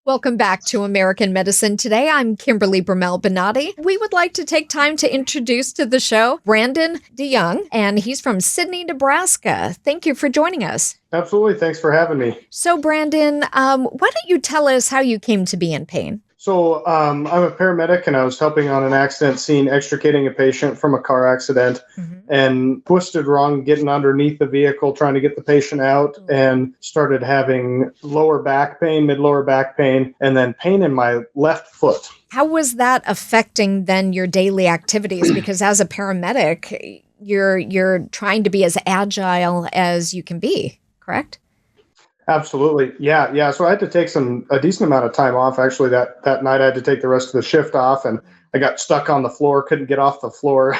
Welcome back to American Medicine Today. I'm Kimberly Brumell Bonati. We would like to take time to introduce to the show Brandon DeYoung, and he's from Sidney, Nebraska. Thank you for joining us. Absolutely. Thanks for having me. So, Brandon, why don't you tell us how you came to be in pain? So I'm a paramedic, and I was helping on an accident scene, extricating a patient from a car accident, and twisted wrong, getting underneath the vehicle, trying to get the patient out, and started having lower back pain, mid-lower back pain, and then pain in my left foot. How was that affecting then your daily activities? Because as a paramedic, you're trying to be as agile as you can be, correct? Absolutely. Yeah. So I had to take a decent amount of time off. Actually, that night I had to take the rest of the shift off, and I got stuck on the floor, couldn't get off the floor.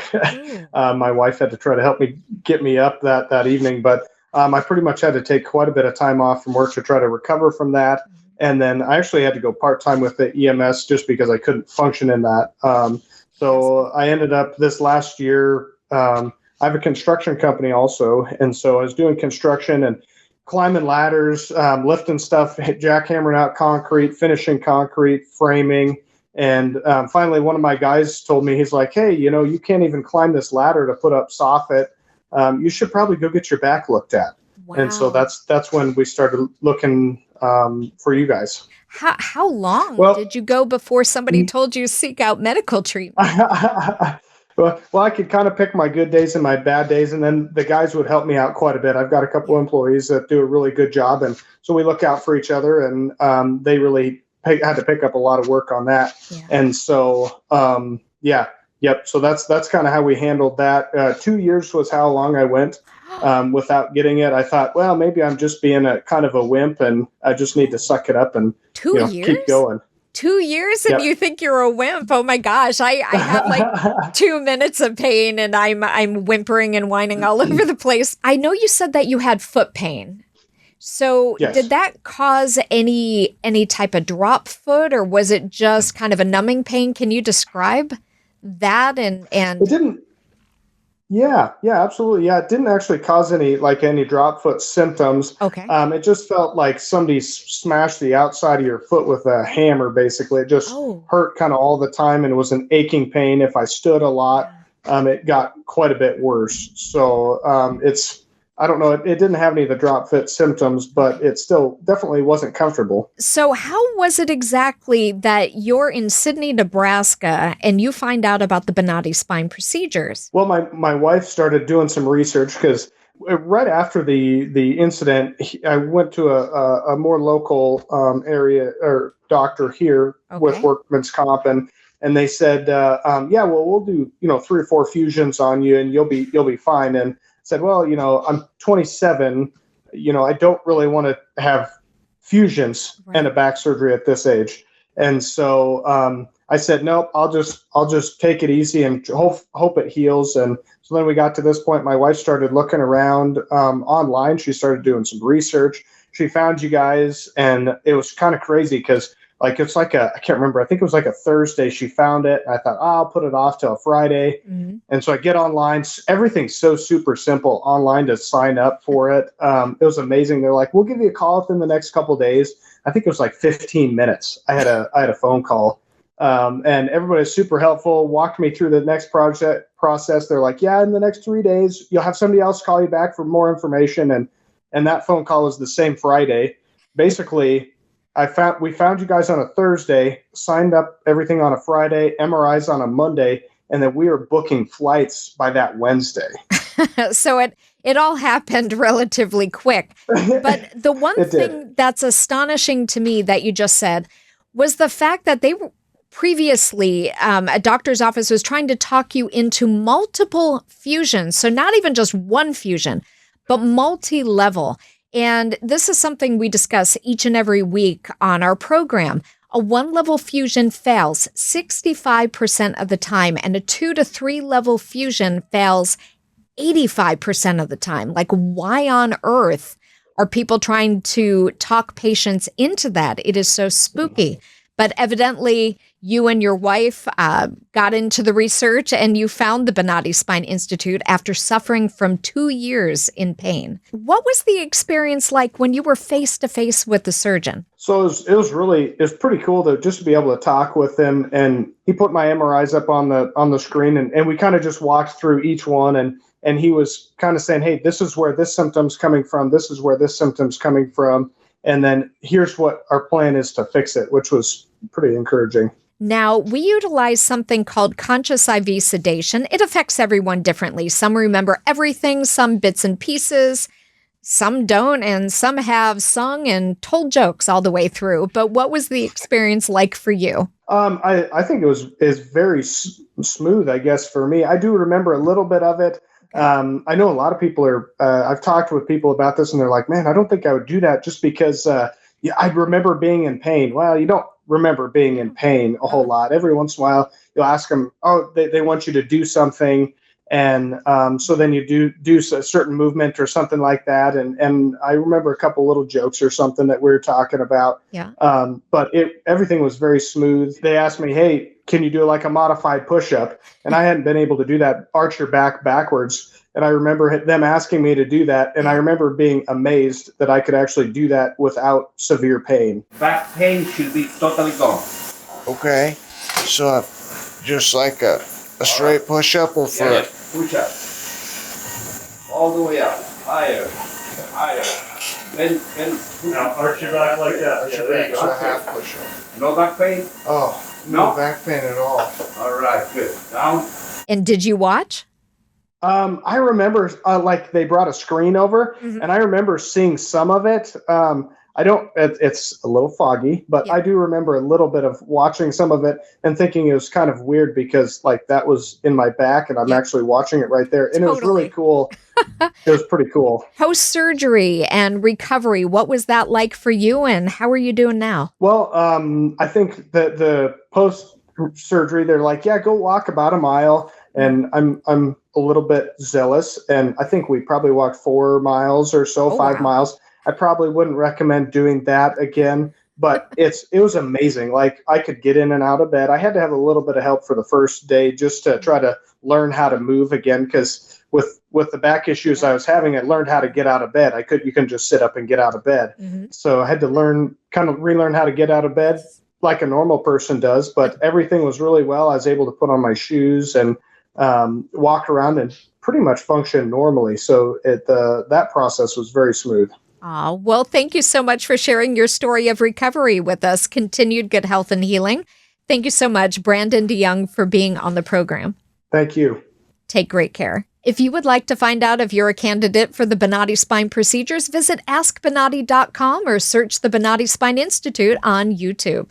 My wife had to try to help me get me up that evening, but I pretty much had to take quite a bit of time off from work to try to recover from that. And then I actually had to go part-time with the EMS just because I couldn't function in that. So I ended up this last year, I have a construction company also. And so I was doing construction and climbing ladders, lifting stuff, jackhammering out concrete, finishing concrete, framing. And finally, one of my guys told me, he's like, hey, you can't even climb this ladder to put up soffit. You should probably go get your back looked at. Wow. And so that's when we started looking for you guys. How long did you go before somebody told you seek out medical treatment? Well, I could kind of pick my good days and my bad days, and then the guys would help me out quite a bit. I've got a couple employees that do a really good job, and so we look out for each other, and they really had to pick up a lot of work on that. Yeah. And so, yep. So that's kind of how we handled that. 2 years was how long I went without getting it. I thought, well, maybe I'm just being a kind of a wimp, and I just need to suck it up and keep going. 2 years and you think you're a wimp? Oh my gosh. I have like 2 minutes of pain and I'm whimpering and whining all over the place. I know you said that you had foot pain. So did that cause any type of drop foot, or was it just kind of a numbing pain? Can you describe that? And it didn't. Yeah, absolutely. Yeah, it didn't actually cause any drop foot symptoms. Okay. It just felt like somebody smashed the outside of your foot with a hammer, basically. It just hurt kind of all the time, and it was an aching pain. If I stood a lot, it got quite a bit worse. So I don't know, it didn't have any of the drop foot symptoms, but it still definitely wasn't comfortable. So how was it exactly that you're in Sidney, Nebraska, and you find out about the Bonati spine procedures? Well, my wife started doing some research because right after the incident, I went to a more local area or doctor here with workman's comp, and they said, we'll do 3 or 4 fusions on you, and you'll be fine. And said, well, I'm 27, I don't really want to have fusions and a back surgery at this age. And so I said, nope, I'll just take it easy and hope it heals. And so then we got to this point. My wife started looking around online. She started doing some research. She found you guys, and it was kind of crazy because it's I can't remember. I think it was like a Thursday she found it. I thought, I'll put it off till Friday. Mm-hmm. And so I get online. Everything's so super simple online to sign up for it. It was amazing. They're like, we'll give you a call within the next couple of days. I think it was like 15 minutes. I had a phone call. And everybody was super helpful, walked me through the next process. They're like, in the next 3 days, you'll have somebody else call you back for more information. And that phone call was the same Friday. Basically, we found you guys on a Thursday, signed up everything on a Friday, MRIs on a Monday, and then we were booking flights by that Wednesday. So it all happened relatively quick. But the one thing that's astonishing to me that you just said was the fact that they were previously, a doctor's office was trying to talk you into multiple fusions. So not even just one fusion, but multi-level. And this is something we discuss each and every week on our program. A 1-level fusion fails 65% of the time, and a 2 to 3 level fusion fails 85% of the time. Like, why on earth are people trying to talk patients into that? It is so spooky. But evidently, you and your wife got into the research and you found the Bonati Spine Institute after suffering from 2 years in pain. What was the experience like when you were face to face with the surgeon? So it was pretty cool to just be able to talk with him, and he put my MRIs up on the screen, and we kind of just walked through each one, and he was kind of saying, hey, this is where this symptom's coming from, this is where this symptom's coming from, and then here's what our plan is to fix it, which was pretty encouraging. Now, we utilize something called conscious IV sedation. It affects everyone differently. Some remember everything, some bits and pieces, some don't, and some have sung and told jokes all the way through. But what was the experience like for you? I think is very smooth, I guess, for me. I do remember a little bit of it. I know a lot of people I've talked with people about this and they're like, man, I don't think I would do that just because I remember being in pain. Well, you don't remember being in pain a whole lot. Every once in a while, you'll ask them, oh, they want you to do something. And so then you do a certain movement or something like that. And I remember a couple little jokes or something that we were talking about. Yeah. But everything was very smooth. They asked me, hey, can you do like a modified push-up? And I hadn't been able to do that, arch your back backwards. And I remember them asking me to do that. And I remember being amazed that I could actually do that without severe pain. Back pain should be totally gone. Okay. So just like a straight push-up or for push up. All the way up. Higher. Then now arch your back like that. arch your back, so a half push-up. no back pain? Oh, no back pain at all. All right, good. Down. And did you watch? I remember like they brought a screen over, and I remember seeing some of it. It's a little foggy, but I do remember a little bit of watching some of it and thinking it was kind of weird because like that was in my back and I'm actually watching it right there. And It was really cool. It was pretty cool. Post-surgery and recovery, what was that like for you and how are you doing now? Well, I think that the post-surgery, they're like, yeah, go walk about a mile. And I'm a little bit zealous. And I think we probably walked 4 miles or so, 5 miles. I probably wouldn't recommend doing that again, but it was amazing. Like I could get in and out of bed. I had to have a little bit of help for the first day just to try to learn how to move again. Cause with the back issues I was having, I learned how to get out of bed. You couldn't just sit up and get out of bed. So I had to relearn how to get out of bed like a normal person does, but everything was really well. I was able to put on my shoes and walk around and pretty much function normally. So that process was very smooth. Oh, well, thank you so much for sharing your story of recovery with us. Continued good health and healing. Thank you so much, Brandon DeYoung, for being on the program. Thank you. Take great care. If you would like to find out if you're a candidate for the Bonati Spine procedures, visit askbonati.com or search the Bonati Spine Institute on YouTube.